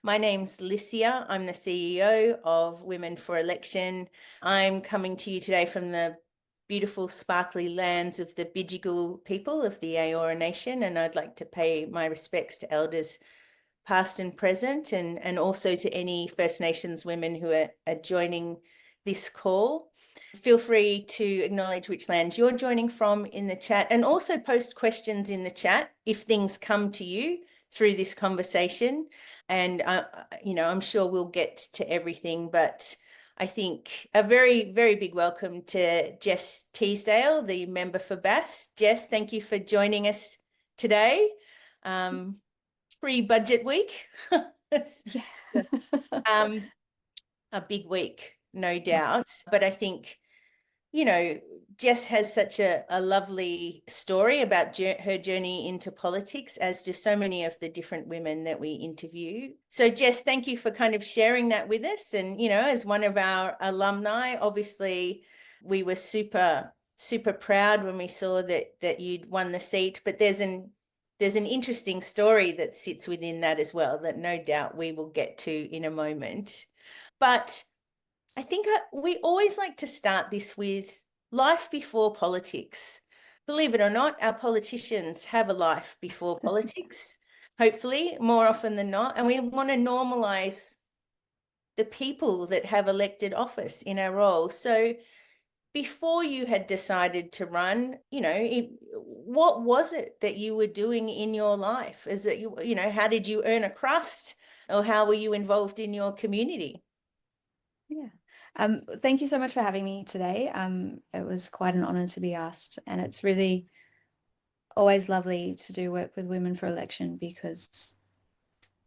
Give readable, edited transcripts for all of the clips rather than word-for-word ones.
My name's Licia. I'm the CEO of Women for Election. I'm coming to you today from the beautiful, sparkly lands of the Bidjigal people of the Eora Nation, and I'd like to pay my respects to elders past and present, and also to any First Nations women who are joining this call. Feel free to acknowledge which land you're joining from in the chat, and also post questions in the chat if things come to you through this conversation. And, I'm sure we'll get to everything, but I think a very, very big welcome to Jess Teesdale, the member for Bass. Jess, thank you for joining us today. Pre-budget week. A big week, no doubt. But I think, Jess has such a lovely story about her journey into politics, as do so many of the different women that we interview. So Jess, thank you for kind of sharing that with us. And, as one of our alumni, obviously we were super, super proud when we saw that you'd won the seat, but there's an interesting story that sits within that as well, that no doubt we will get to in a moment. But I think we always like to start this with life before politics. Believe it or not, our politicians have a life before politics, hopefully, more often than not. And we want to normalize the people that have elected office in our role. So before you had decided to run, what was it that you were doing in your life? Is it, how did you earn a crust, or how were you involved in your community? Yeah. Thank you so much for having me today. It was quite an honor to be asked, and it's really always lovely to do work with Women for Election, because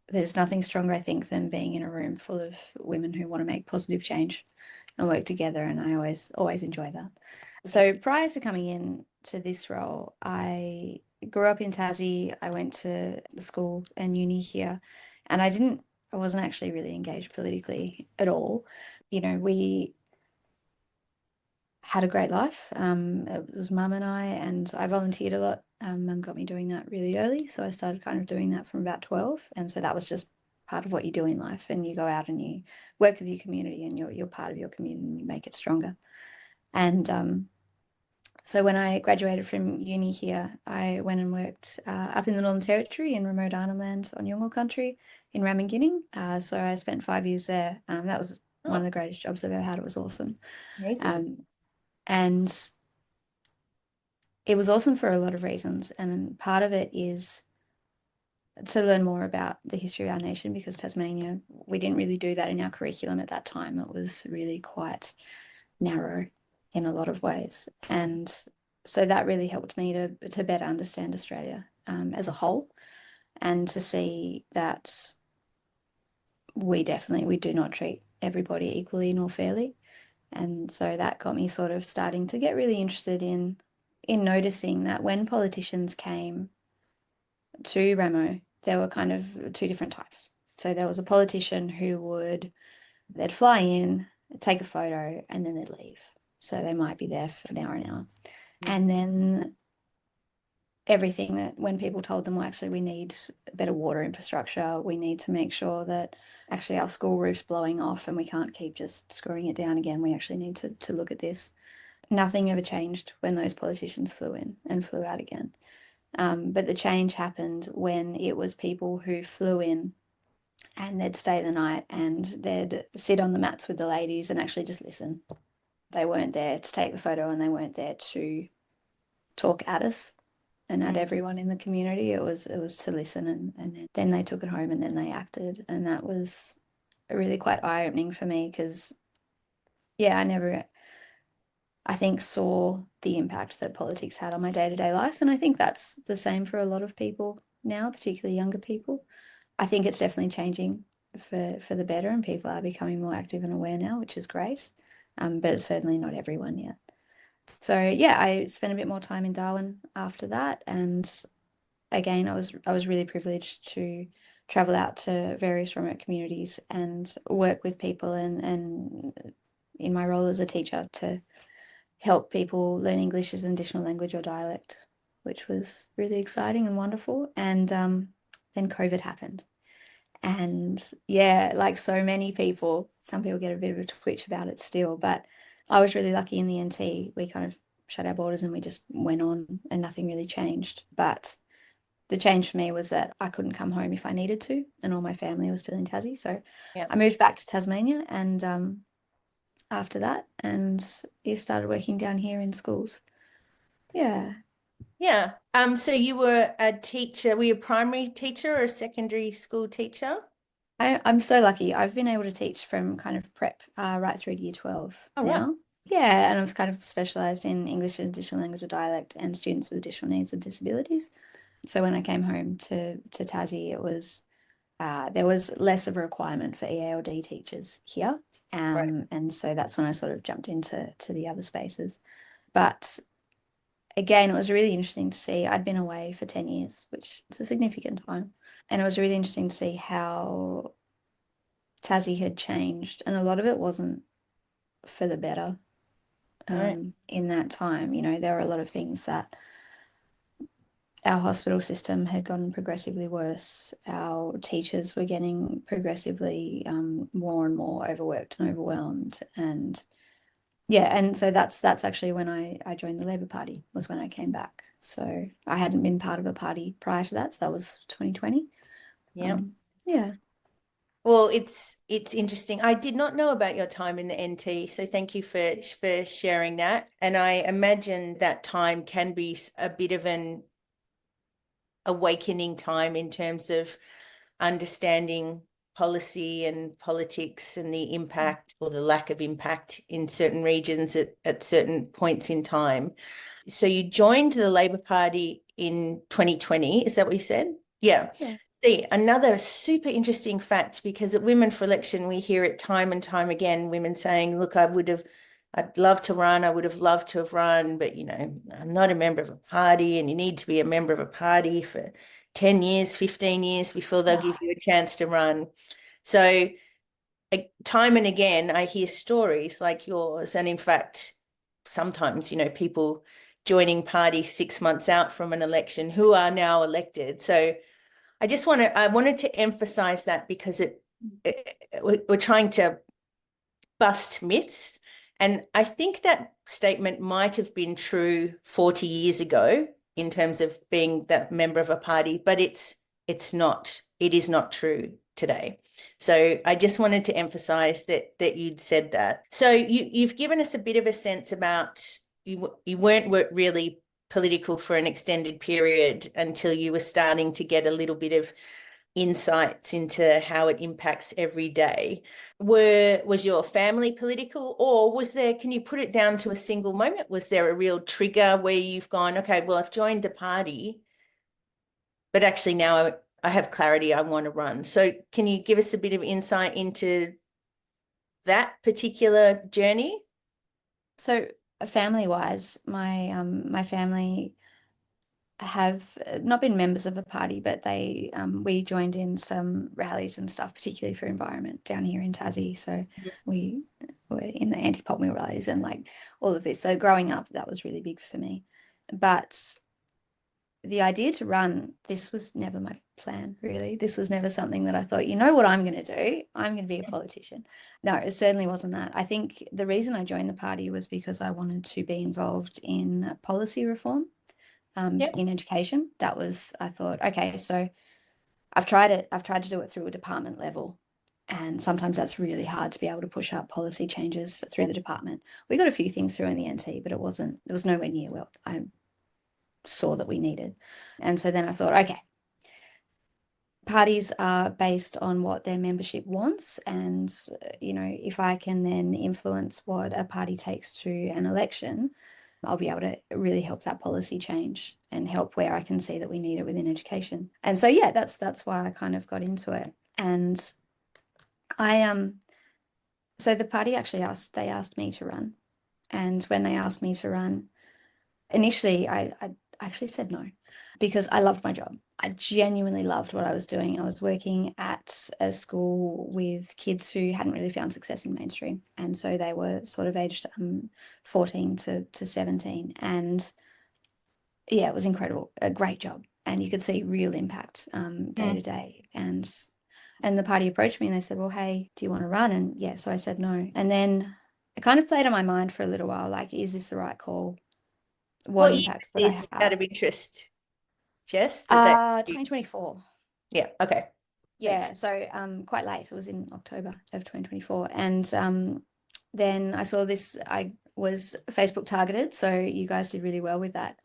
there's nothing stronger, I think, than being in a room full of women who want to make positive change and work together, and I always enjoy that. So prior to coming in to this role, I grew up in Tassie. I went to the school and uni here, and I wasn't actually really engaged politically at all. We had a great life. It was mum and I volunteered a lot. Mum got me doing that really early, so I started kind of doing that from about 12, and so that was just part of what you do in life, and you go out and you work with your community, and you're part of your community, and you make it stronger. And so when I graduated from uni here, I went and worked up in the Northern Territory in remote Arnhem Land on Yolngu country in Ramingining. So I spent 5 years there. That was one of the greatest jobs I've ever had. It was awesome. Amazing. And it was awesome for a lot of reasons. And part of it is to learn more about the history of our nation, because Tasmania, we didn't really do that in our curriculum at that time. It was really quite narrow in a lot of ways. And so that really helped me to better understand Australia as a whole, and to see that we do not treat everybody equally nor fairly. And so that got me sort of starting to get really interested in noticing that when politicians came to Ramo, there were kind of two different types. So there was a politician they'd fly in, take a photo, and then they'd leave. So they might be there for an hour. And then everything that when people told them, well, actually, we need better water infrastructure, we need to make sure that actually our school roof's blowing off and we can't keep just screwing it down again. We actually need to look at this. Nothing ever changed when those politicians flew in and flew out again. But the change happened when it was people who flew in and they'd stay the night and they'd sit on the mats with the ladies and actually just listen. They weren't there to take the photo, and they weren't there to talk at us and at everyone in the community. It was to listen, and then they took it home, and then they acted. And that was really quite eye-opening for me, because I think saw the impact that politics had on my day-to-day life. And I think that's the same for a lot of people now, particularly younger people. I think it's definitely changing for the better, and people are becoming more active and aware now, which is great. But it's certainly not everyone yet. So yeah, I spent a bit more time in Darwin after that, and again, I was really privileged to travel out to various remote communities and work with people, and in my role as a teacher, to help people learn English as an additional language or dialect, which was really exciting and wonderful. And then COVID happened. And yeah, like so many people, some people get a bit of a twitch about it still, but I was really lucky in the NT. We kind of shut our borders and we just went on and nothing really changed. But the change for me was that I couldn't come home if I needed to, and all my family was still in Tassie. So Yeah. I moved back to Tasmania and after that, and you started working down here in schools. Yeah. Yeah. So you were a teacher, were you a primary teacher or a secondary school teacher? I'm so lucky. I've been able to teach from kind of prep right through to year 12 Oh, right. now. Yeah, and I've kind of specialized in English as additional language or dialect and students with additional needs and disabilities. So when I came home to Tassie, it was there was less of a requirement for EALD teachers here. Right. And so that's when I sort of jumped into the other spaces. But again, it was really interesting to see. I'd been away for 10 years, which is a significant time. And it was really interesting to see how Tassie had changed. And a lot of it wasn't for the better Right. in that time. You know, there were a lot of things that our hospital system had gotten progressively worse. Our teachers were getting progressively more and more overworked and overwhelmed. And yeah, and so that's actually when I joined the Labour Party, was when I came back. So I hadn't been part of a party prior to that, so that was 2020. Yeah. Yeah. Well, it's interesting. I did not know about your time in the NT, so thank you for sharing that. And I imagine that time can be a bit of an awakening time in terms of understanding policy and politics and the impact or the lack of impact in certain regions at certain points in time. So you joined the Labour Party in 2020, is that what you said? Yeah. Yeah. See, another super interesting fact, because at Women for Election, we hear it time and time again, women saying, look, I'd love to run, I would have loved to have run, but, I'm not a member of a party, and you need to be a member of a party for 10 years, 15 years before they'll give you a chance to run. So time and again, I hear stories like yours. And in fact, sometimes, people joining parties 6 months out from an election who are now elected. So I wanted to emphasize that because we're trying to bust myths. And I think that statement might have been true 40 years ago in terms of being that member of a party, but it is not true today. So I just wanted to emphasize that you'd said that. So you've given us a bit of a sense about you weren't really political for an extended period until you were starting to get a little bit of insights into how it impacts every day. Was your family political, or can you put it down to a single moment? Was there a real trigger where you've gone, okay, well, I've joined the party, but actually now I have clarity, I want to run. So can you give us a bit of insight into that particular journey? So family-wise, my family have not been members of a party, but we joined in some rallies and stuff, particularly for environment down here in Tassie. So we were in the anti-pulp mill rallies and like all of this. So growing up, that was really big for me. But the idea to run, this was never my plan, really. This was never something that I thought, you know what I'm going to do? I'm going to be a politician. No, it certainly wasn't that. I think the reason I joined the party was because I wanted to be involved in policy reform in education. That was, I thought, okay, so I've tried it. I've tried to do it through a department level. And sometimes that's really hard to be able to push up policy changes through the department. We got a few things through in the NT, but it was nowhere near what I saw that we needed. And so then I thought, okay, parties are based on what their membership wants. And, if I can then influence what a party takes to an election, I'll be able to really help that policy change and help where I can see that we need it within education. And so, yeah, that's why I kind of got into it. And so the party actually asked me to run. And when they asked me to run, initially I actually said no because I loved my job. I genuinely loved what I was doing. I was working at a school with kids who hadn't really found success in mainstream. And so they were sort of aged 14 to 17. And yeah, it was incredible. A great job. And you could see real impact day to day. And And the party approached me and they said, well, hey, do you want to run? And yeah, so I said no. And then it kind of played on my mind for a little while, like, is this the right call? What What year impacts would I is this out have? of interest, Jess? That 2024. yeah, okay. Yeah, Thanks. so quite late. It was in October of 2024. And then I saw this, I was Facebook targeted, so you guys did really well with that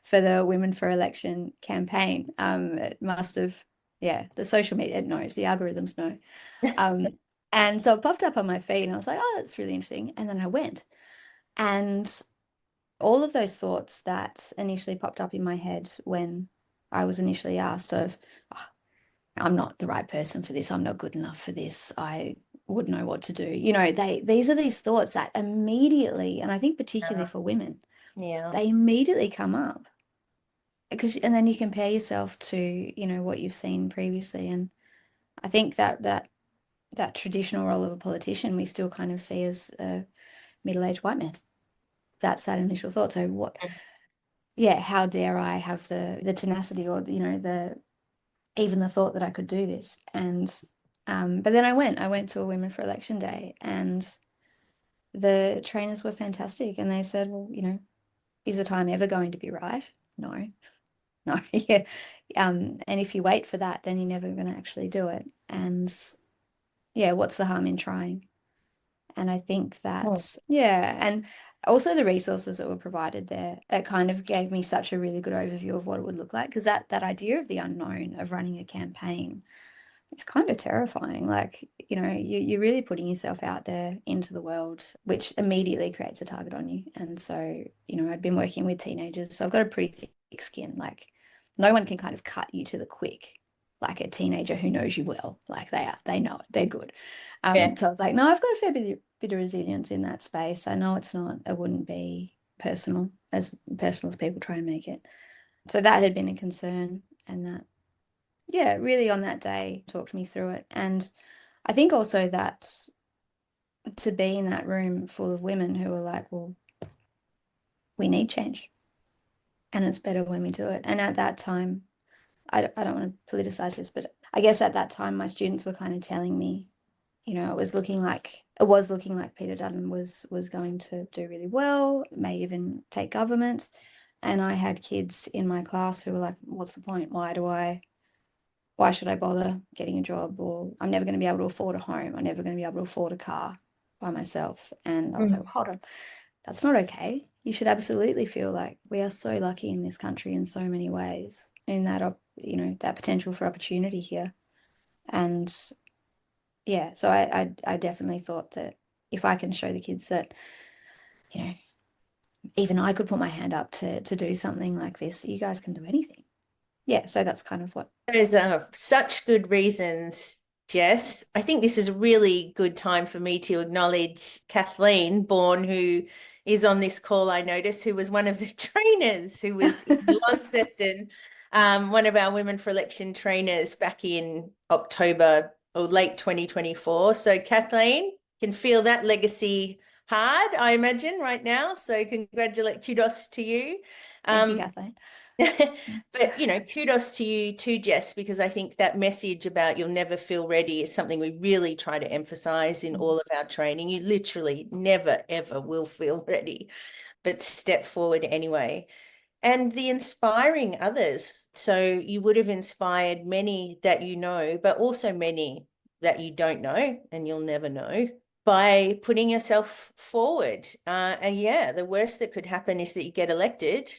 for the Women for Election campaign. It must have, yeah, the social media, it knows, the algorithms know. Um, and so it popped up on my feed and I was like, oh, that's really interesting. And then I went. And all of those thoughts that initially popped up in my head when I was initially asked of, "Oh, I'm not the right person for this. I'm not good enough for this. I wouldn't know what to do." These are these thoughts that immediately, and I think particularly Yeah. for women, Yeah. they immediately come up and then you compare yourself to, what you've seen previously. And I think that traditional role of a politician, we still kind of see as a middle-aged white man. That's that initial thought. So yeah, how dare I have the tenacity or, the even the thought that I could do this. And but then I went to a Women for Election Day and the trainers were fantastic. And they said, well, is the time ever going to be right? No, no. Yeah. And if you wait for that, then you're never going to actually do it. And yeah, what's the harm in trying? And I think Oh, that, yeah, and also the resources that were provided there, it kind of gave me such a really good overview of what it would look like. Because that idea of the unknown, of running a campaign, it's kind of terrifying. Like, you're really putting yourself out there into the world, which immediately creates a target on you. And so, I'd been working with teenagers, so I've got a pretty thick skin. Like, no one can kind of cut you to the quick, like a teenager who knows you well. Like they know it, they're good. yeah. So I was like, no, I've got a fair bit of resilience in that space. I know it wouldn't be personal as people try and make it. So that had been a concern, and that, yeah, really on that day talked me through it. And I think also that to be in that room full of women who are like, well, we need change and it's better when we do it. And at that time, I don't want to politicize this, but I guess at that time, my students were kind of telling me, it was looking like Peter Dutton was going to do really well, may even take government. And I had kids in my class who were like, what's the point? Why should I bother getting a job? Or I'm never going to be able to afford a home. I'm never going to be able to afford a car by myself. And I was like, Mm. hold on, that's not okay. You should absolutely feel like we are so lucky in this country in so many ways, in that potential for opportunity here. And yeah, so I definitely thought that if I can show the kids that, you know, even I could put my hand up to do something like this, you guys can do anything. Yeah, so that's kind of what. Those are such good reasons, Jess. I think this is a really good time for me to acknowledge Kathleen Bourne, who is on this call, I noticed, who was one of the trainers who was in Launceston, one of our Women for Election trainers back in October or late 2024. So Kathleen can feel that legacy hard, I imagine, right now. So kudos to you. Thank you, Um, Kathleen. But, kudos to you too, Jess, because I think that message about you'll never feel ready is something we really try to emphasize in all of our training. You literally never, ever will feel ready, but step forward anyway. And the inspiring others. So you would have inspired many that you know, but also many that you don't know and you'll never know by putting yourself forward. And yeah, the worst that could happen is that you get elected.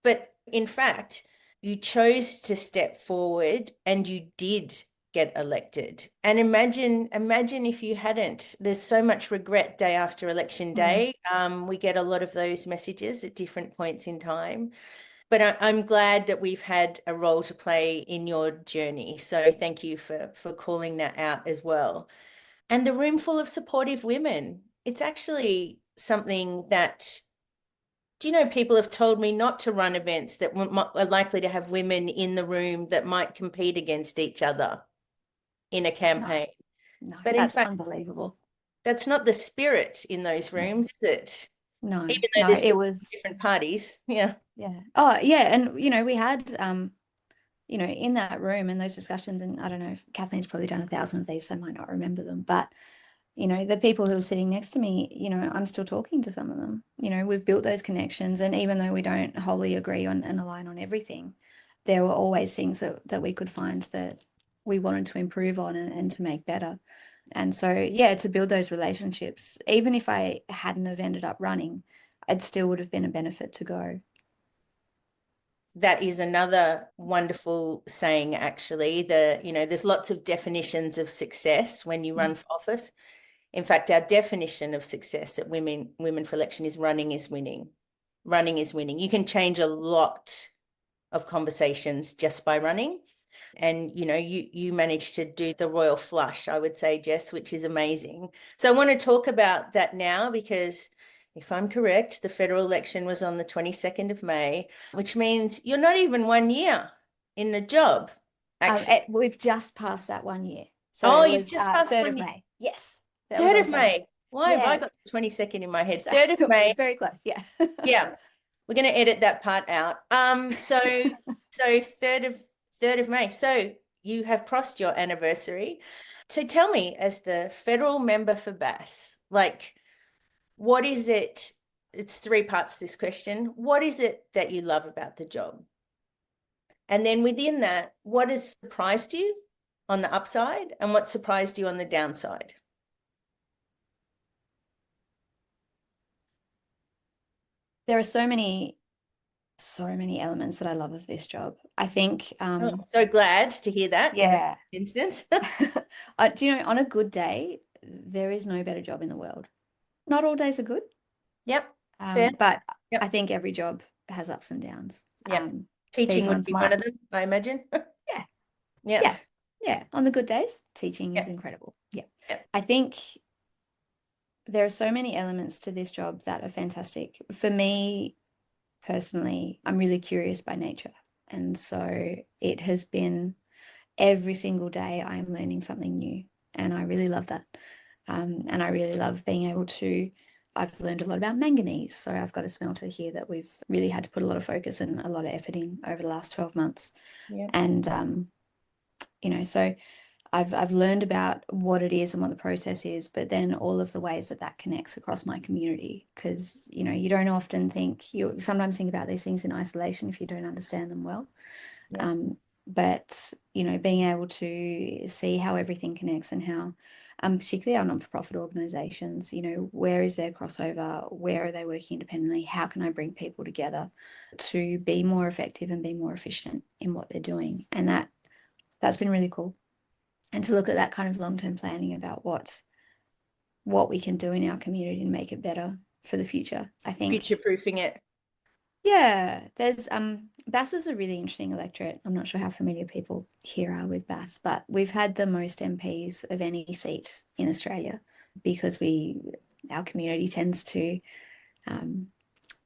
But in fact, you chose to step forward and you did get elected. And imagine if you hadn't. There's so much regret day after election Mm. day. We get a lot of those messages at different points in time. But I'm glad that we've had a role to play in your journey. So thank you for calling that out as well. And the room full of supportive women. It's actually something that, do you know, people have told me not to run events that are likely to have women in the room that might compete against each other in a No, campaign. no, But in that's fact, unbelievable. that's not the spirit in those No, rooms, is it? no, Even though no, there's it was, different parties. Yeah. yeah. Oh, yeah. And, we had, you know, in that room and those discussions, and I don't know, if Kathleen's probably done 1,000 of these, so I might not remember them, but you know, the people who are sitting next to me, you know, I'm still talking to some of them. You know, we've built those connections, and even though we don't wholly agree on and align on everything, there were always things that we could find that we wanted to improve on and to make better. And so, yeah, to build those relationships, even if I hadn't have ended up running, it still would have been a benefit to go. That is another wonderful saying, actually. There's lots of definitions of success when you run for office. In fact, our definition of success at Women for Election is running is winning. Running is winning. You can change a lot of conversations just by running. And you managed to do the royal flush, I would say, Jess, which is amazing. So I want to talk about that now, because if I'm correct, the federal election was on the 22nd of May, which means you're not even 1 year in the job, actually. We've just passed that 1 year. So Oh, it you've was just passed 3rd of 1 year. May. Yes, that was 3rd on of Sunday. May. Why have I Yeah. got the 22nd in my head? So 3rd of it May. was very close. Yeah. Yeah, we're going to edit that part out. So 3rd of May. So you have crossed your anniversary. So tell me, as the federal member for Bass, like, what is it? It's three parts to this question. What is it that you love about the job? And then within that, what has surprised you on the upside, and what surprised you on the downside? There are so many elements that I love of this job. I think, So glad to hear that in the yeah. first instance. Do you know, on a good day, there is no better job in the world. Not all days are good, Yep, fair. but Yep. I think every job has ups and downs. Yep. These Teaching would ones be might, one of them, I imagine. yeah, Yep. yeah, yeah. On the good days, teaching is Yep. incredible. Yeah. Yep. I think there are so many elements to this job that are fantastic. For me personally, I'm really curious by nature. And so it has been every single day I am learning something new. And I really love that. And I really love being able to, I've learned a lot about manganese. So I've got a smelter here that we've really had to put a lot of focus and a lot of effort in over the last 12 months. Yep. And, so I've learned about what it is and what the process is, but then all of the ways that connects across my community, because you don't often you sometimes think about these things in isolation if you don't understand them well. Yep. But being able to see how everything connects and how, particularly our not-for-profit organizations, where is their crossover? Where are they working independently? How can I bring people together to be more effective and be more efficient in what they're doing? And that's been really cool. And to look at that kind of long-term planning about what we can do in our community and make it better for the future. I think Future-proofing it. yeah, there's Bass is a really interesting electorate. I'm not sure how familiar people here are with Bass, but we've had the most MPs of any seat in Australia because our community tends to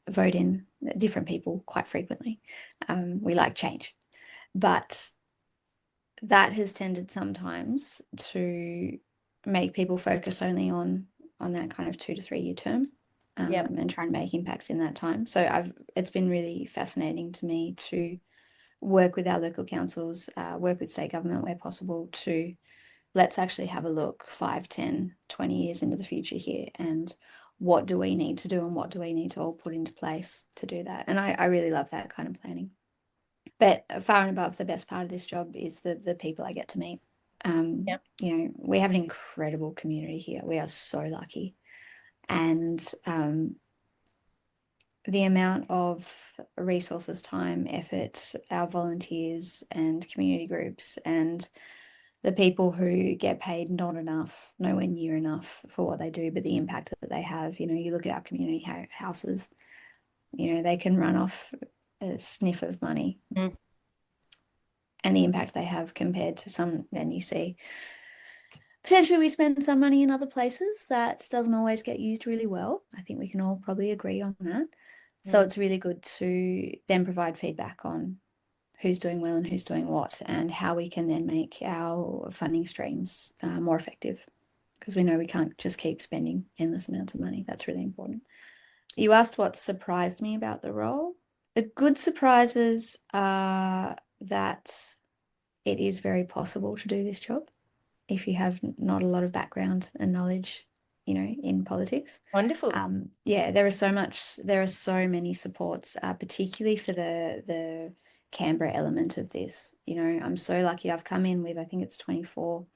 vote in different people quite frequently. We like change, but that has tended sometimes to make people focus only on that kind of 2 to 3 year term. Yep. And try and make impacts in that time. So it's been really fascinating to me to work with our local councils, work with state government where possible to let's actually have a look 5, 10, 20 years into the future here, and what do we need to do and what do we need to all put into place to do that. And I really love that kind of planning. But far and above, the best part of this job is the people I get to meet. Yep. We have an incredible community here. We are so lucky. And the amount of resources, time, effort, our volunteers and community groups and the people who get paid not enough, nowhere near enough for what they do, but the impact that they have. You look at our community houses, they can run off a sniff of money. Mm. And the impact they have compared to some, then you see potentially we spend some money in other places that doesn't always get used really well. I think we can all probably agree on that. So it's really good to then provide feedback on who's doing well and who's doing what, and how we can then make our funding streams more effective, because we know we can't just keep spending endless amounts of money. That's really important. You asked what surprised me about the role. The good surprises are that it is very possible to do this job if you have not a lot of background and knowledge, in politics. Wonderful. Yeah, there are so many supports, particularly for the Canberra element of this. I'm so lucky. I've come in with, I think it's 24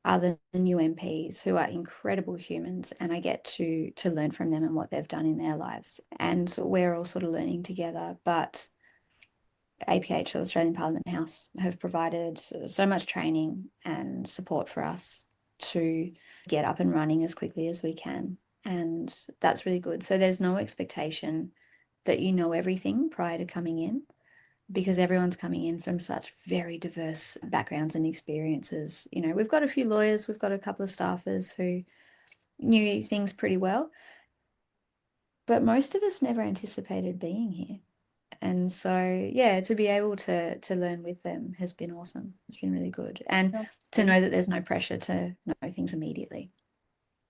other new MPs who are incredible humans, and I get to learn from them and what they've done in their lives. And so we're all sort of learning together. But APH, or Australian Parliament House, have provided so much training and support for us to get up and running as quickly as we can. And that's really good. So there's no expectation that you know everything prior to coming in, because everyone's coming in from such very diverse backgrounds and experiences. We've got a few lawyers, we've got a couple of staffers who knew things pretty well, but most of us never anticipated being here. And so, yeah, to be able to learn with them has been awesome. It's been really good. And to know that there's no pressure to know things immediately.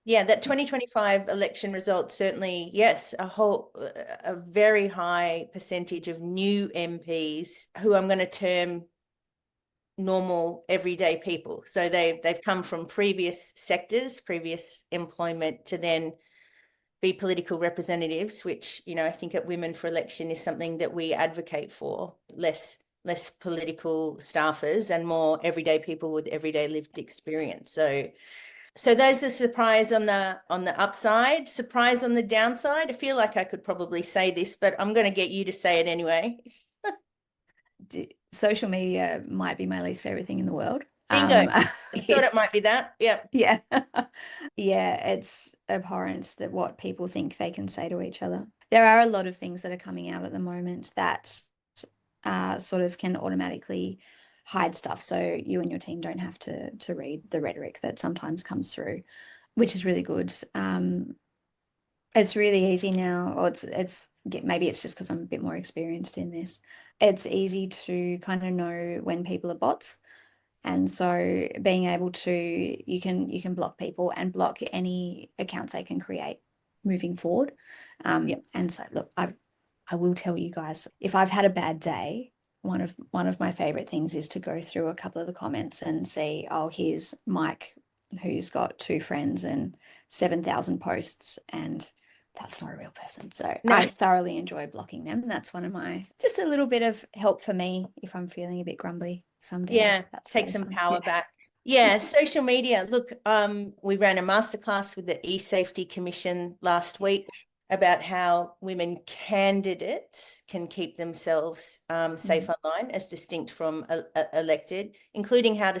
Yeah, that 2025 election result certainly, yes, a very high percentage of new MPs who I'm going to term normal everyday people. So they've come from previous sectors, previous employment, to then be political representatives, which, I think at Women for Election is something that we advocate for. Less political staffers and more everyday people with everyday lived experience. So those are surprise on the upside, surprise on the downside. I feel like I could probably say this, but I'm going to get you to say it anyway. Social media might be my least favorite thing in the world. Bingo. I thought it might be that. Yeah. Yeah. Yeah, it's abhorrent that what people think they can say to each other. There are a lot of things that are coming out at the moment that sort of can automatically hide stuff, so you and your team don't have to read the rhetoric that sometimes comes through, which is really good. It's really easy now, or maybe it's just because I'm a bit more experienced in this. It's easy to kind of know when people are bots. And so being able to, you can block people and block any accounts they can create moving forward. And so look, I will tell you guys, if I've had a bad day, one of my favorite things is to go through a couple of the comments and see, oh, here's Mike, who's got 2 friends and 7,000 posts, and that's not a real person. So No. I thoroughly enjoy blocking them. That's just a little bit of help for me if I'm feeling a bit grumbly some days. Yeah, That's take really some fun. power back. Yeah, social media. Look, we ran a masterclass with the eSafety Commission last week about how women candidates can keep themselves safe online as distinct from elected, including how to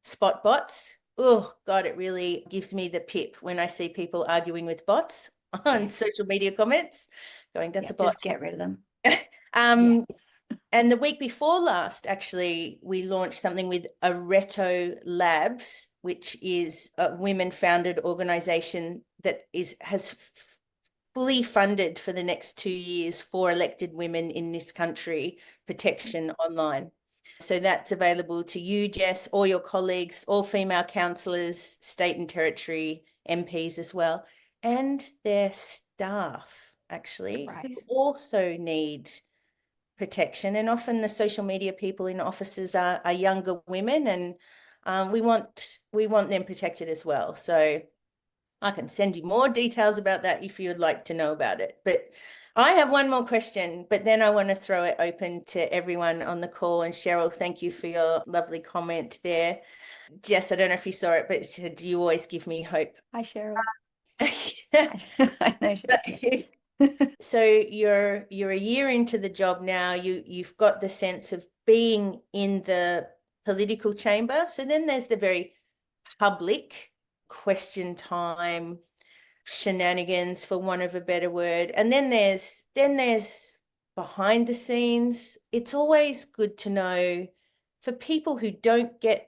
spot bots. Oh, God, it really gives me the pip when I see people arguing with bots on social media comments, going, that's a bot. Just get rid of them. And the week before last, actually, we launched something with Areto Labs, which is a women-founded organization that has fully funded for the next 2 years for elected women in this country protection online. So that's available to you, Jess, all your colleagues, all female councillors, state and territory MPs as well, and their staff, actually, who also need protection. And often the social media people in offices are younger women, and we want them protected as well. So I can send you more details about that if you would like to know about it. But I have one more question, but then I want to throw it open to everyone on the call. And Cheryl, thank you for your lovely comment there. Jess, I don't know if you saw it, but it said, you always give me hope. Hi, Cheryl. I know Cheryl. So you're a year into the job now. You've got the sense of being in the political chamber. So then there's the very public question time shenanigans, for want of a better word. And then there's behind the scenes. It's always good to know, for people who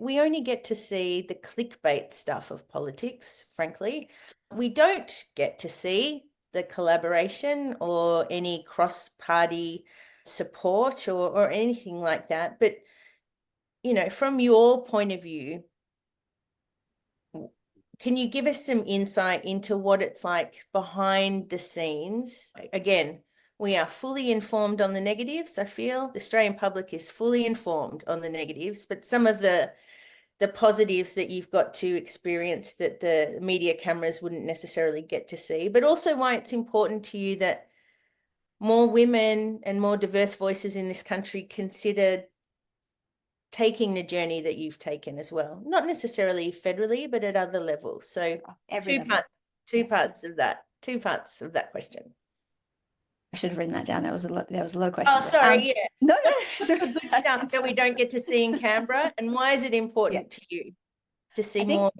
we only get to see the clickbait stuff of politics, frankly. We don't get to see the collaboration or any cross-party support or anything like that. But, from your point of view, can you give us some insight into what it's like behind the scenes? Again, We are fully informed on the negatives. I feel the Australian public is fully informed on the negatives, but some of the positives that you've got to experience that the media cameras wouldn't necessarily get to see, but also why it's important to you that more women and more diverse voices in this country consider taking the journey that you've taken as well, not necessarily federally, but at other levels. So Every level. two parts of that question. I should have written that down. There was a lot of Oh, questions there. sorry, yeah. No, What's the good stuff that we don't get to see in Canberra, and why is it important to you to see more?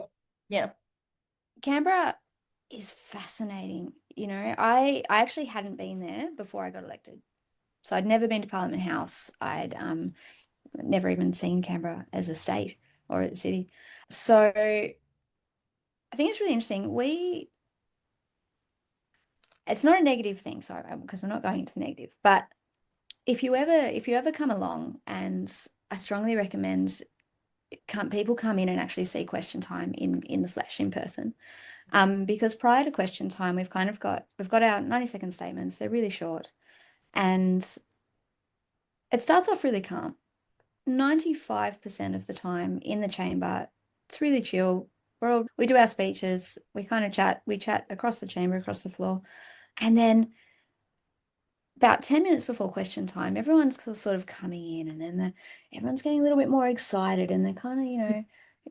Yeah. Canberra is fascinating. I actually hadn't been there before I got elected. So I'd never been to Parliament House. I'd never even seen Canberra as a state or a city. So I think it's really interesting. It's not a negative thing, sorry, because I'm not going into the negative, but if you ever come along, and I strongly recommend people come in and actually see question time in the flesh, in person. Because prior to question time, we've got our 90-second statements. They're really short, and it starts off really calm. 95% of the time in the chamber, it's really chill. We do our speeches, we kind of chat, we chat across the chamber, across the floor, and then about 10 minutes before question time, everyone's sort of coming in, and then everyone's getting a little bit more excited, and they're kind of,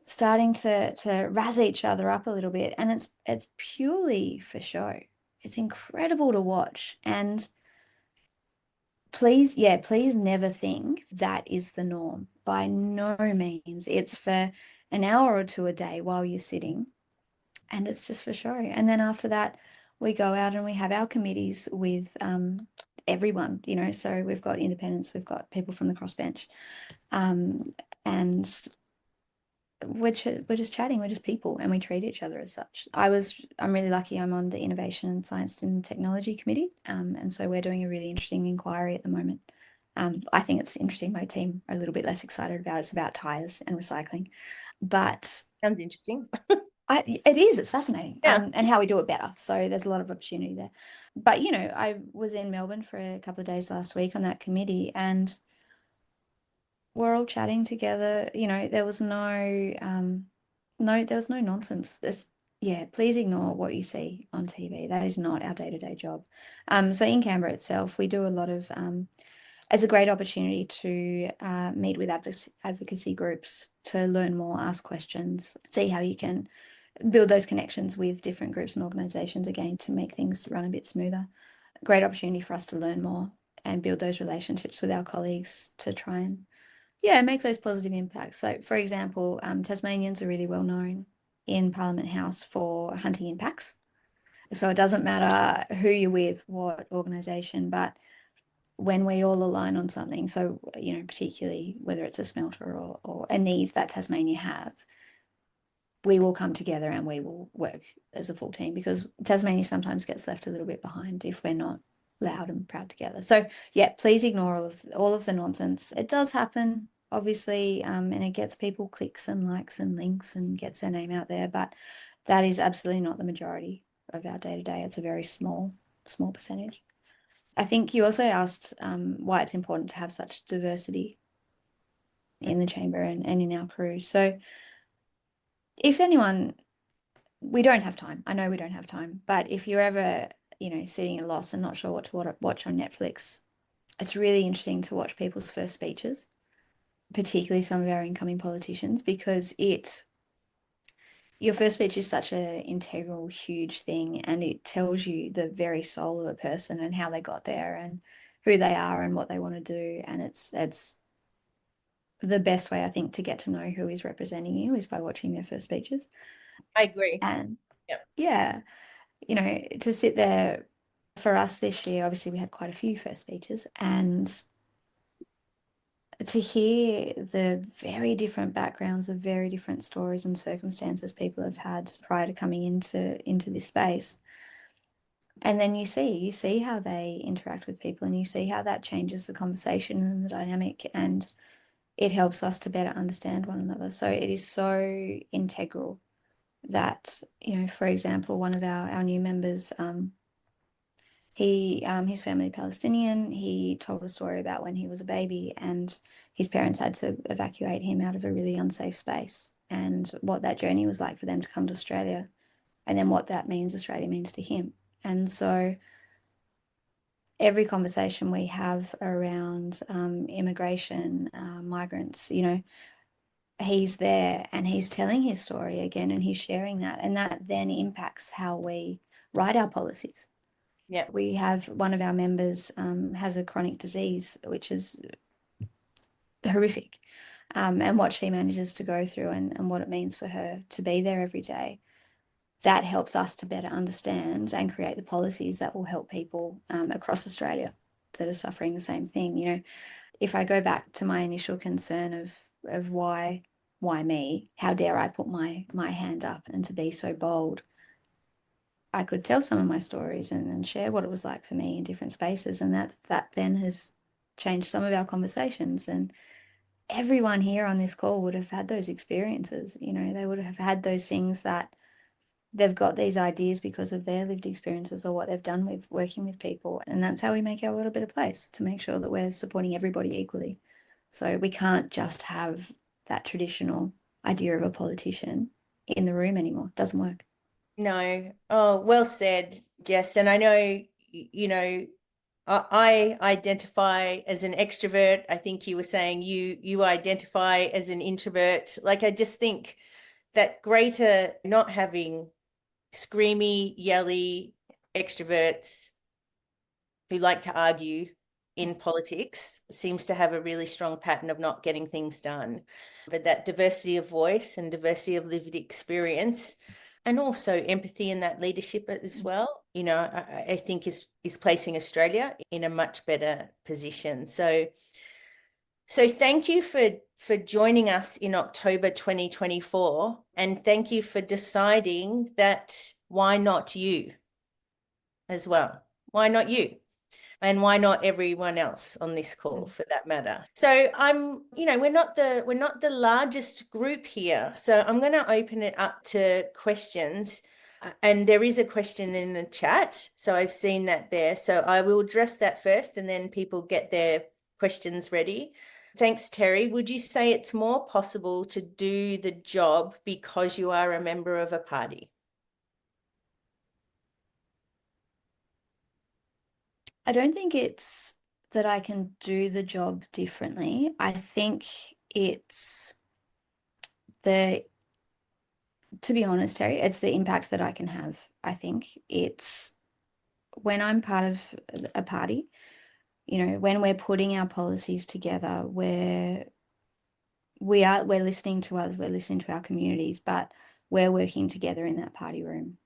starting to razz each other up a little bit. And it's purely for show. It's incredible to watch. And please never think that is the norm. By no means. It's for an hour or two a day while you're sitting, and it's just for show. And then after that, we go out and we have our committees with everyone, so we've got independents, we've got people from the crossbench, and we're just chatting, we're just people, and we treat each other as such. I'm really lucky. I'm on the Innovation, Science and Technology Committee, and so we're doing a really interesting inquiry at the moment. I think it's interesting. My team are a little bit less excited about it. It's about tires and recycling, but Sounds interesting. it is. It's fascinating. Yeah. And how we do it better. So there's a lot of opportunity there. But I was in Melbourne for a couple of days last week on that committee, and we're all chatting together. There was there was no nonsense. Please ignore what you see on TV. That is not our day-to-day job. So in Canberra itself, we do a lot of it's a great opportunity to meet with advocacy groups to learn more, ask questions, see how you can build those connections with different groups and organizations, again, to make things run a bit smoother. Great opportunity for us to learn more and build those relationships with our colleagues to try and make those positive impacts. So, for example, Tasmanians are really well known in Parliament House for hunting impacts. So it doesn't matter who you're with, what organisation, but when we all align on something, so, particularly whether it's a smelter or a need that Tasmania have, we will come together and we will work as a full team, because Tasmania sometimes gets left a little bit behind if we're not loud and proud together. So please ignore all of the nonsense. It does happen, obviously, and it gets people clicks and likes and links and gets their name out there, but that is absolutely not the majority of our day-to-day. It's a very small percentage. I think you also asked why it's important to have such diversity in the chamber and in our crew. So if anyone, we don't have time. I know we don't have time, but if you're ever, sitting at loss and not sure what to watch on Netflix, it's really interesting to watch people's first speeches, particularly some of our incoming politicians, because your first speech is such an integral, huge thing, and it tells you the very soul of a person and how they got there and who they are and what they want to do. And it's the best way, I think, to get to know who is representing you is by watching their first speeches. I agree. And to sit there, for us this year, obviously we had quite a few first speeches, and to hear the very different backgrounds, the very different stories and circumstances people have had prior to coming into this space. And then you see how they interact with people, and you see how that changes the conversation and the dynamic, and it helps us to better understand one another. So it is so integral that, for example, one of our new members, His family Palestinian. He told a story about when he was a baby and his parents had to evacuate him out of a really unsafe space and what that journey was like for them to come to Australia and then what that means Australia means to him. And so every conversation we have around immigration, migrants, he's there and he's telling his story again and he's sharing that. And that then impacts how we write our policies. Yeah. We have one of our members has a chronic disease, which is horrific. And what she manages to go through and what it means for her to be there every day, that helps us to better understand and create the policies that will help people across Australia that are suffering the same thing. If I go back to my initial concern of why me? How dare I put my hand up and to be so bold? I could tell some of my stories and share what it was like for me in different spaces, and that then has changed some of our conversations. And everyone here on this call would have had those experiences. They would have had those things that they've got these ideas because of their lived experiences or what they've done with working with people. And that's how we make our world a better place, to make sure that we're supporting everybody equally. So we can't just have that traditional idea of a politician in the room anymore. It doesn't work. No. Oh, well said, Jess. And I know, I identify as an extrovert. I think you were saying you identify as an introvert. Like, I just think that greater not having screamy, yelly extroverts who like to argue in politics seems to have a really strong pattern of not getting things done. But that diversity of voice and diversity of lived experience and also empathy in that leadership as well, I think is placing Australia in a much better position. So thank you for joining us in October 2024, and thank you for deciding that why not you as well? Why not you? And why not everyone else on this call for that matter? So we're not the largest group here. So I'm going to open it up to questions. And there is a question in the chat. So I've seen that there. So I will address that first and then people get their questions ready. Thanks, Terry. Would you say it's more possible to do the job because you are a member of a party? I don't think it's that I can do the job differently. I think it's the, to be honest, Terry, it's the impact that I can have. I think it's when I'm part of a party, when we're putting our policies together, we're listening to others, we're listening to our communities, but we're working together in that party room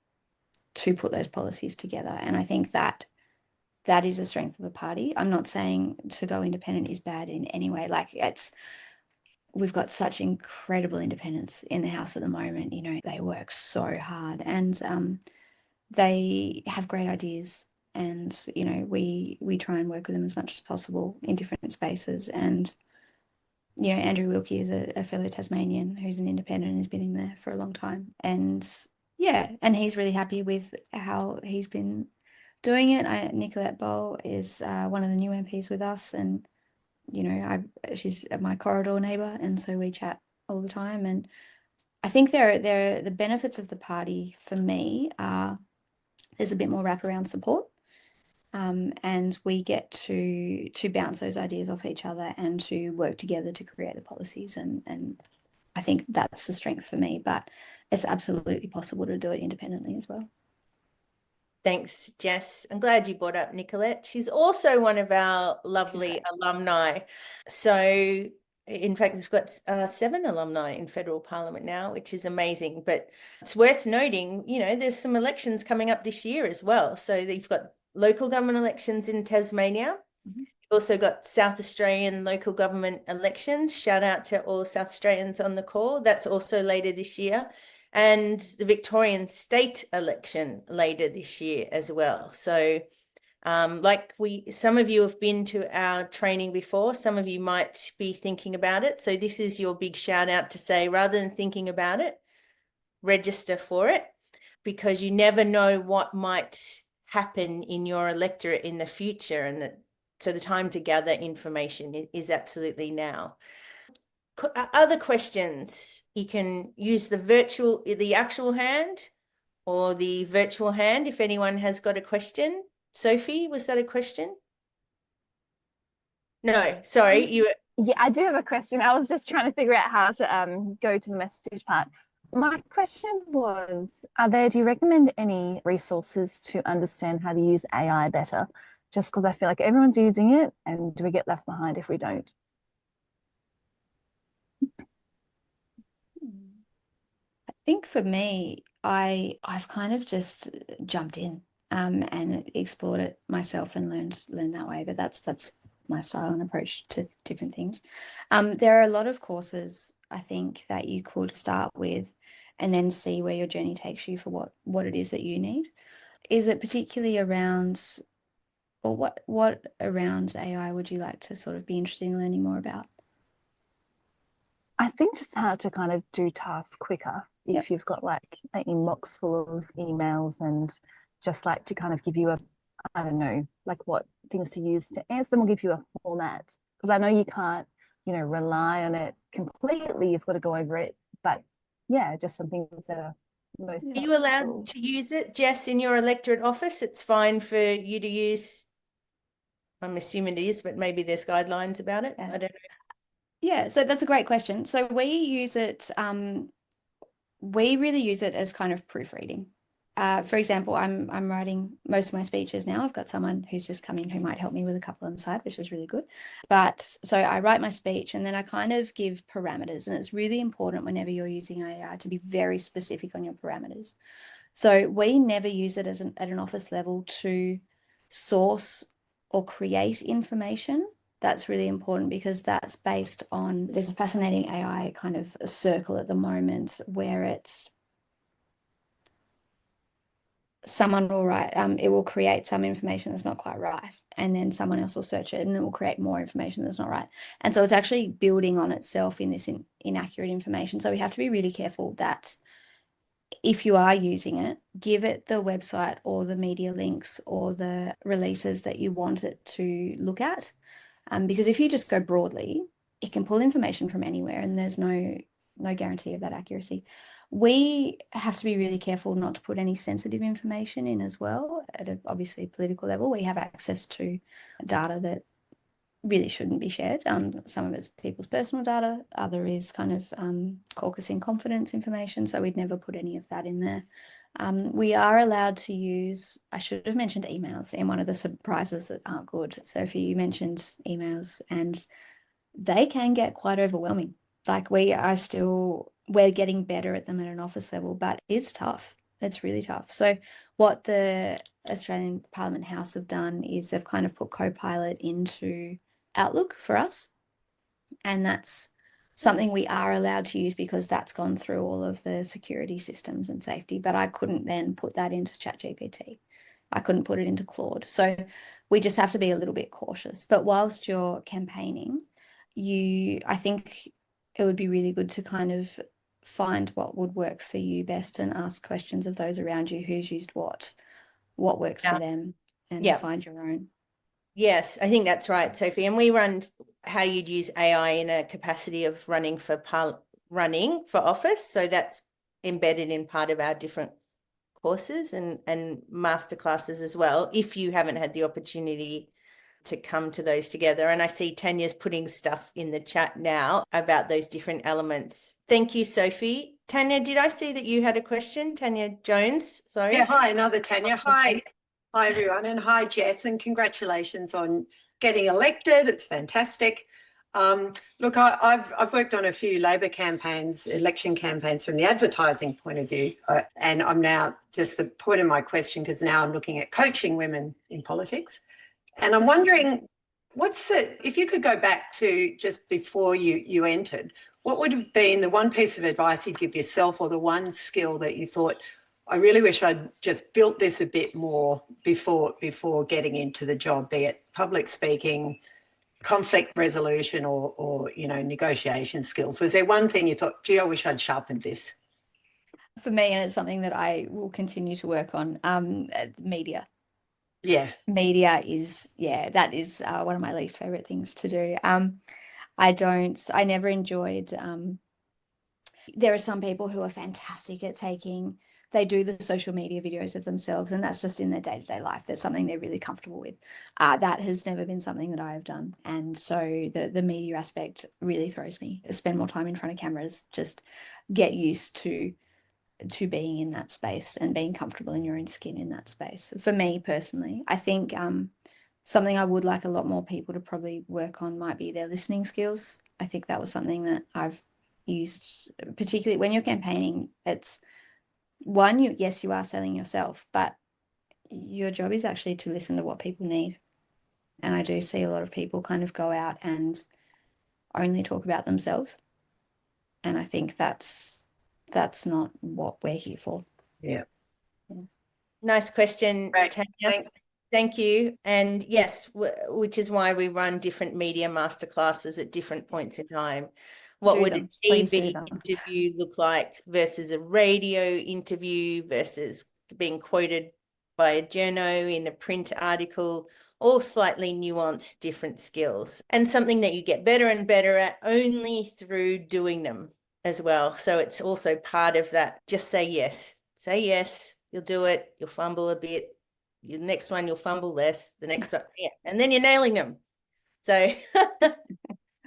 to put those policies together. And I think that is a strength of a party. I'm not saying to go independent is bad in any way. Like we've got such incredible independence in the House at the moment. They work so hard and they have great ideas. And we try and work with them as much as possible in different spaces. And Andrew Wilkie is a fellow Tasmanian who's an independent and has been in there for a long time. And yeah, and he's really happy with how he's been doing it. Nicolette Bowl is one of the new MPs with us, and she's my corridor neighbour, and so we chat all the time. And I think there the benefits of the party for me are there's a bit more wraparound support. And we get to bounce those ideas off each other and to work together to create the policies. And I think that's the strength for me, but it's absolutely possible to do it independently as well. Thanks, Jess. I'm glad you brought up Nicolette. She's also one of our lovely alumni. So, in fact, we've got 7 alumni in federal parliament now, which is amazing. But it's worth noting, there's some elections coming up this year as well. So you've got local government elections in Tasmania. Mm-hmm. You've also got South Australian local government elections. Shout out to all South Australians on the call. That's also later this year. And the Victorian state election later this year as well. So some of you have been to our training before, some of you might be thinking about it. So this is your big shout out to say, rather than thinking about it, register for it, because you never know what might happen in your electorate in the future, and that so the time to gather information is absolutely now. Other questions? You can use the actual hand or the virtual hand if anyone has got a question. Sophie, was that a question? No, sorry, you. Yeah, I do have a question. I was just trying to figure out how to go to the message part. My question was, do you recommend any resources to understand how to use AI better? Just because I feel like everyone's using it, and do we get left behind if we don't? I think for me, I've kind of just jumped in and explored it myself and learned that way. But that's my style and approach to different things. There are a lot of courses I think that you could start with and then see where your journey takes you for what it is that you need. Is it particularly around, or what around AI would you like to sort of be interested in learning more about? I think just how to kind of do tasks quicker Yep. if you've got like an inbox full of emails, and just like to kind of give you I don't know, like what things to use to answer them, or give you a format. Because I know you can't, rely on it completely. You've got to go over it. But yeah, just some things that are most Are you allowed to use it, Jess, in your electorate office? It's fine for you to use. I'm assuming it is, but maybe there's guidelines about it. Yeah. I don't know. Yeah, so that's a great question. So we use it, we really use it as kind of proofreading. For example, I'm writing most of my speeches now. I've got someone who's just come in who might help me with a couple on the side, which is really good. But so I write my speech and then I kind of give parameters, and it's really important whenever you're using AI to be very specific on your parameters. So we never use it at an office level to source or create information. That's really important because that's based on, there's a fascinating AI kind of a circle at the moment where it's someone will write, it will create some information that's not quite right. And then someone else will search it and it will create more information that's not right. And so it's actually building on itself in this inaccurate information. So we have to be really careful that if you are using it, give it the website or the media links or the releases that you want it to look at. Because if you just go broadly, it can pull information from anywhere and there's no guarantee of that accuracy. We have to be really careful not to put any sensitive information in as well at a obviously political level. We have access to data that really shouldn't be shared. Some of it's people's personal data, other is kind of caucus in confidence information. So we'd never put any of that in there. We are allowed to use, I should have mentioned emails in one of the surprises that aren't good. Sophie, you mentioned emails and they can get quite overwhelming. Like we're getting better at them at an office level, but it's tough. It's really tough. So what the Australian Parliament House have done is they've kind of put Copilot into Outlook for us. And that's something we are allowed to use because that's gone through all of the security systems and safety. But I couldn't then put that into ChatGPT. I couldn't put it into Claude. So we just have to be a little bit cautious. But whilst you're campaigning, I think it would be really good to kind of find what would work for you best and ask questions of those around you who's used what works for them, and find your own. Yes, I think that's right, Sophie. And we run how you'd use AI in a capacity of running for office. So that's embedded in part of our different courses and masterclasses as well, if you haven't had the opportunity to come to those together. And I see Tanya's putting stuff in the chat now about those different elements. Thank you, Sophie. Tanya, did I see that you had a question? Tanya Jones, sorry. Yeah, hi, another Tanya. Hi. Hi, everyone, and hi, Jess, and congratulations on getting elected. It's fantastic. Look, I've worked on a few Labor campaigns, election campaigns from the advertising point of view, and I'm now just the point of my question, because now I'm looking at coaching women in politics, and I'm wondering, if you could go back to just before you entered, what would have been the one piece of advice you'd give yourself, or the one skill that you thought, I really wish I'd just built this a bit more before getting into the job, be it public speaking, conflict resolution, or negotiation skills? Was there one thing you thought, gee, I wish I'd sharpened this? For me, and it's something that I will continue to work on, media. Yeah. Media is, yeah, that is one of my least favorite things to do. I never enjoyed, there are some people who are fantastic at they do the social media videos of themselves, and that's just in their day-to-day life. That's something they're really comfortable with. That has never been something that I have done. And so the media aspect really throws me. Spend more time in front of cameras, just get used to being in that space and being comfortable in your own skin in that space. For me personally, I think something I would like a lot more people to probably work on might be their listening skills. I think that was something that I've used, particularly when you're campaigning. It's one, yes, you are selling yourself, but your job is actually to listen to what people need. And I do see a lot of people kind of go out and only talk about themselves. And I think that's not what we're here for. Yeah. Nice question, Great. Tanya. Thanks. Thank you. And yes, which is why we run different media masterclasses at different points in time. What Do would them. a Please do TV them. interview look like versus a radio interview versus being quoted by a journo in a print article? All slightly nuanced, different skills, and something that you get better and better at only through doing them as well. So it's also part of that. Just say yes. Say yes. You'll do it. You'll fumble a bit. The next one you'll fumble less. The next one, yeah, and then you're nailing them. So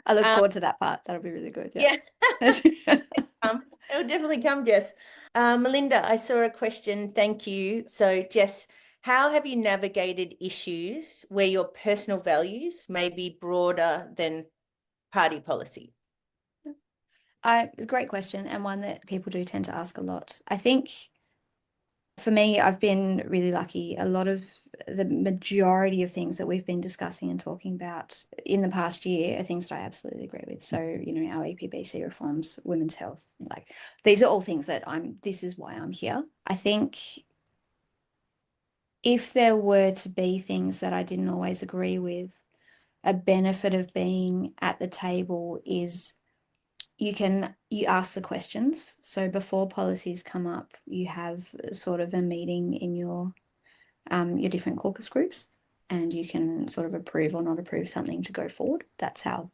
I look forward to that part. That'll be really good. yeah, Yeah. it'll definitely come, Jess. Melinda, I saw a question. Thank you. So, Jess, how have you navigated issues where your personal values may be broader than party policy? Great question, and one that people do tend to ask a lot. I think for me, I've been really lucky. A lot of the majority of things that we've been discussing and talking about in the past year are things that I absolutely agree with. So, our EPBC reforms, women's health, like these are all things that this is why I'm here. I think if there were to be things that I didn't always agree with, a benefit of being at the table is you ask the questions. So before policies come up, you have sort of a meeting in your different caucus groups, and you can sort of approve or not approve something to go forward. That's how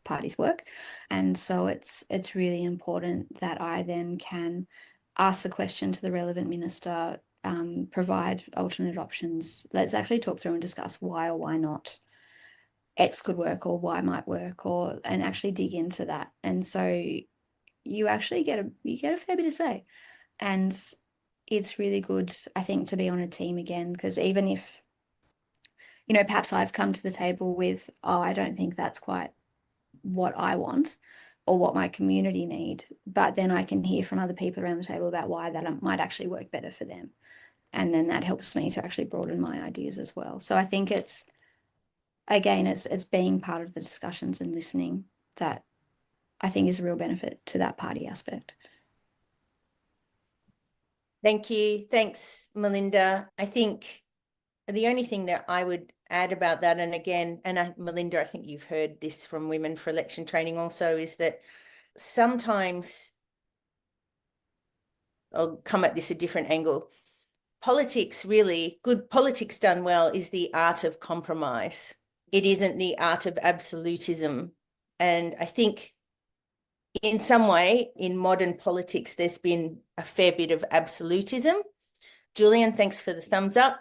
parties work. And so it's really important that I then can ask the question to the relevant minister, provide alternate options. Let's actually talk through and discuss why or why not X could work or Y might work, and actually dig into that. And so you actually get a fair bit to say. And it's really good, I think, to be on a team again, because even if, perhaps I've come to the table with, oh, I don't think that's quite what I want or what my community need, but then I can hear from other people around the table about why that might actually work better for them. And then that helps me to actually broaden my ideas as well. So I think it's being part of the discussions and listening that I think is a real benefit to that party aspect. Thank you. Thanks, Melinda. I think the only thing that I would add about that, and again, Melinda, I think you've heard this from Women for Election training also, is that sometimes I'll come at this a different angle. Politics, really, good politics done well is the art of compromise. It isn't the art of absolutism. And I think in some way, in modern politics, there's been a fair bit of absolutism. Julian, thanks for the thumbs up.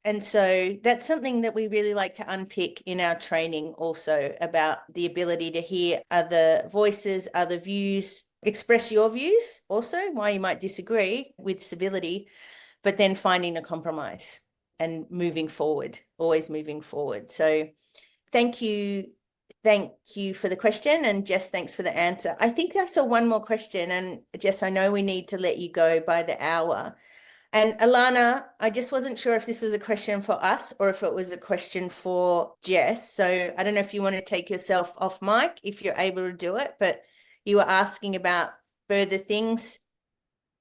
And so that's something that we really like to unpick in our training also, about the ability to hear other voices, other views, express your views also, why you might disagree, with civility, but then finding a compromise and moving forward, always moving forward. So thank you. Thank you for the question. And Jess, thanks for the answer. I think I saw one more question. And Jess, I know we need to let you go by the hour. And Alana, I just wasn't sure if this was a question for us or if it was a question for Jess. So I don't know if you want to take yourself off mic, if you're able to do it, but you were asking about further things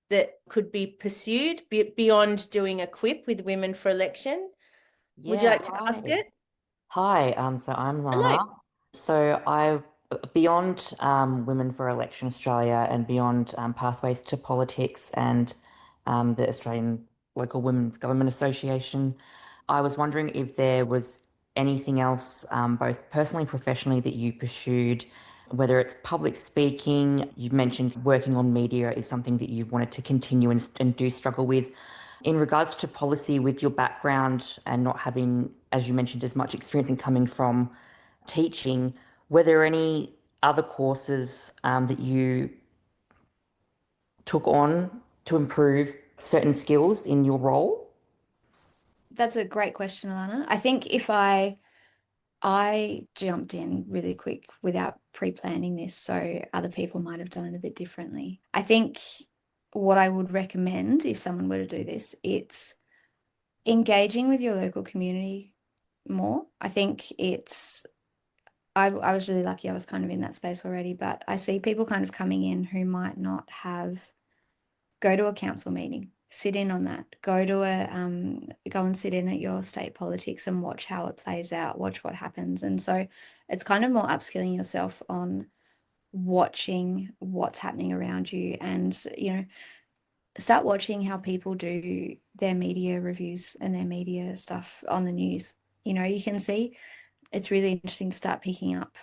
that could be pursued beyond doing a quip with Women for Election. Would you like to ask it? Hi, so I'm Hello. Lana. So beyond Women for Election Australia and beyond Pathways to Politics and the Australian Local Women's Government Association, I was wondering if there was anything else, both personally and professionally, that you pursued, whether it's public speaking. You've mentioned working on media is something that you've wanted to continue and do struggle with. In regards to policy, with your background and not having, as you mentioned, as much experience in coming from teaching, were there any other courses that you took on to improve certain skills in your role? That's a great question, Alana. I think if I jumped in really quick without pre-planning this, so other people might have done it a bit differently. I think what I would recommend if someone were to do this, it's engaging with your local community more. I think I was really lucky I was kind of in that space already, but I see people kind of coming in who might not go to a council meeting, sit in on that, go and sit in at your state politics and watch how it plays out, watch what happens. And so it's kind of more upskilling yourself on watching what's happening around you and, start watching how people do their media reviews and their media stuff on the news. You can see it's really interesting to start picking up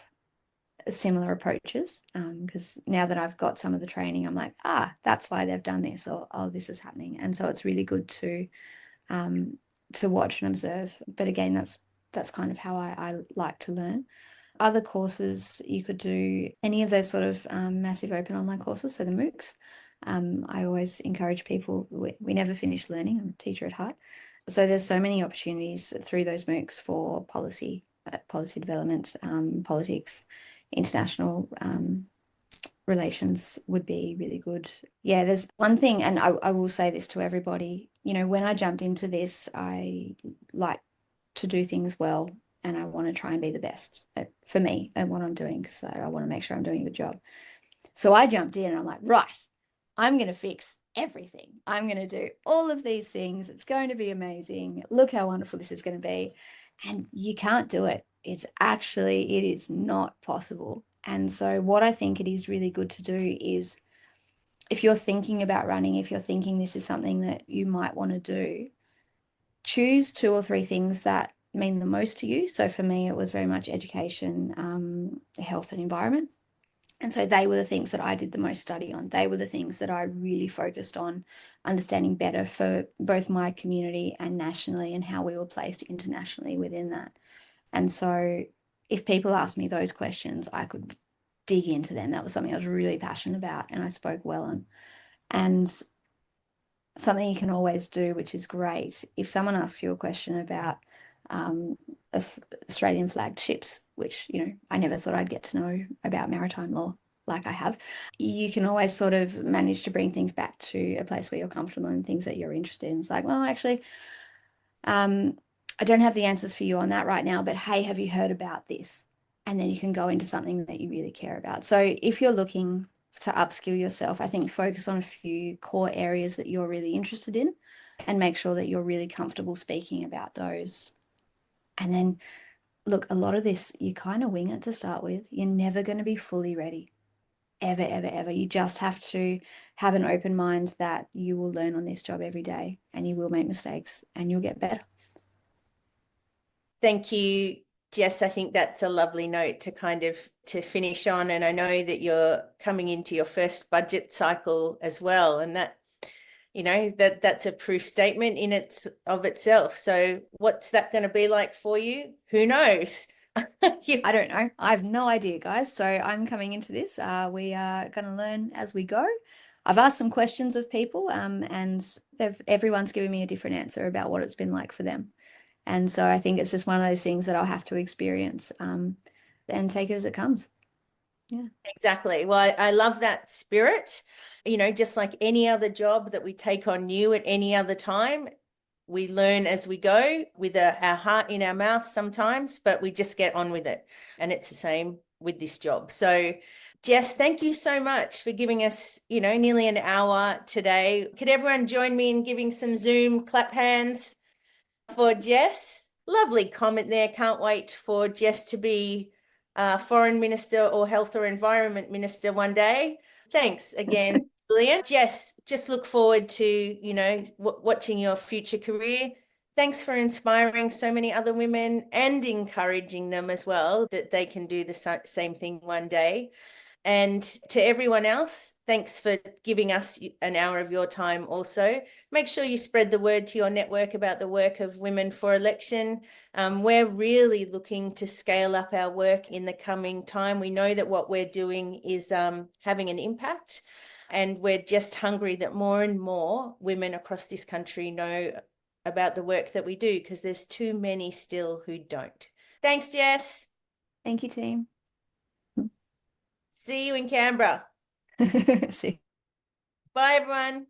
similar approaches because now that I've got some of the training, I'm like, that's why they've done this, or oh, this is happening. And so it's really good to watch and observe. But again, that's kind of how I like to learn. Other courses, you could do any of those sort of massive open online courses, so the MOOCs. I always encourage people, we never finish learning. I'm a teacher at heart. So there's so many opportunities through those MOOCs for policy development, politics, international relations would be really good. Yeah, there's one thing, and I will say this to everybody, when I jumped into this, I like to do things well and I want to try and be the best for me and what I'm doing because I want to make sure I'm doing a good job. So I jumped in and I'm like, right, I'm going to fix everything. I'm going to do all of these things. It's going to be amazing. Look how wonderful this is going to be. And you can't do it. It is not possible. And so what I think it is really good to do is if you're thinking about running, if you're thinking this is something that you might want to do, choose 2 or 3 things that mean the most to you. So for me, it was very much education, health and environment. And so they were the things that I did the most study on. They were the things that I really focused on understanding better for both my community and nationally and how we were placed internationally within that. And so if people ask me those questions, I could dig into them. That was something I was really passionate about and I spoke well on. And something you can always do, which is great, if someone asks you a question about Australian flagged ships, which, I never thought I'd get to know about maritime law like I have, you can always sort of manage to bring things back to a place where you're comfortable and things that you're interested in. It's like, well, actually, I don't have the answers for you on that right now, but hey, have you heard about this? And then you can go into something that you really care about. So if you're looking to upskill yourself, I think focus on a few core areas that you're really interested in and make sure that you're really comfortable speaking about those. And then, look, a lot of this, you kind of wing it to start with. You're never going to be fully ready, ever, ever, ever. You just have to have an open mind that you will learn on this job every day and you will make mistakes and you'll get better. Thank you, Jess. I think that's a lovely note to finish on. And I know that you're coming into your first budget cycle as well. And that, that's a proof statement of itself. So what's that going to be like for you? Who knows? I don't know. I have no idea, guys. So I'm coming into this. We are going to learn as we go. I've asked some questions of people and everyone's given me a different answer about what it's been like for them. And so I think it's just one of those things that I'll have to experience and take it as it comes. Yeah, exactly. Well, I love that spirit. Just like any other job that we take on new at any other time, we learn as we go with our heart in our mouth sometimes, but we just get on with it. And it's the same with this job. So Jess, thank you so much for giving us, nearly an hour today. Could everyone join me in giving some Zoom clap hands for Jess? Lovely comment there. Can't wait for Jess to be Foreign Minister or Health or Environment Minister one day. Thanks again, Julian. Jess, just look forward to, watching your future career. Thanks for inspiring so many other women and encouraging them as well that they can do the same thing one day. And to everyone else, thanks for giving us an hour of your time also. Make sure you spread the word to your network about the work of Women for Election. We're really looking to scale up our work in the coming time. We know that what we're doing is having an impact, and we're just hungry that more and more women across this country know about the work that we do, because there's too many still who don't. Thanks, Jess. Thank you, team. See you in Canberra. See. Bye, everyone.